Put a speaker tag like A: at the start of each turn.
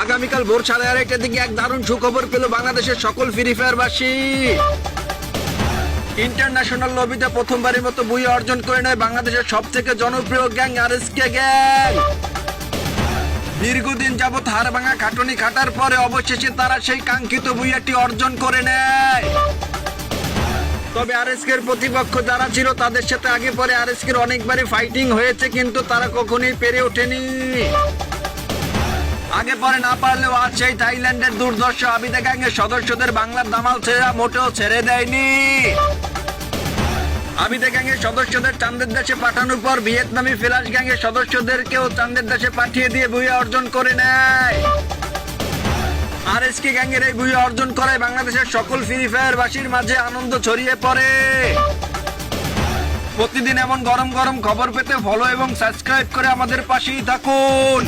A: আগামীকাল ভোর আড়াইটার দিকে এক দারুণ সুখবর পেল বাংলাদেশের সকল ফ্রি ফায়ারবাসী। ইন্টারন্যাশনাল লবিতে প্রথমবারের মতো বুই অর্জন করে নেয় বাংলাদেশের সব থেকে জনপ্রিয় গ্যাং আরএসকে গ্যাং। দীর্ঘদিন যাবৎ হাড় ভাঙা খাটুনি খাটার পরে অবশেষে তারা সেই কাঙ্ক্ষিত বুইয়াটি অর্জন করে নেয়। তবে আরএসকের প্রতিপক্ষ যারা ছিল তাদের সাথে আগে পরে আরএসকের অনেকবারই ফাইটিং হয়েছে, কিন্তু তারা কখনোই পেরে ওঠেনি। আগে পরে না পারলেও আজ সেই থাইল্যান্ডের দুর্ধর্ষ আবিদা গ্যাংয়ের সদস্যদের বাংলার দামাল ছেড়া মোটেও ছেড়ে দেয়নি। আবিদা গ্যাংয়ের সদস্যদের চাঁদের দেশে পাঠানোর পর ভিয়েতনামি ফ্লাশ গ্যাংয়ের সদস্যদেরকেও চাঁদের দেশে পাঠিয়ে দিয়ে বুইয়া অর্জন করে নেয়। আরএসকে গ্যাংয়ের এই বুইয়া অর্জন করায় বাংলাদেশের সকল ফ্রি ফায়ারবাসীর মাঝে আনন্দ ছড়িয়ে পড়ে। প্রতিদিন এমন গরম গরম খবর পেতে ফলো এবং সাবস্ক্রাইব করে আমাদের পাশেই থাকুন।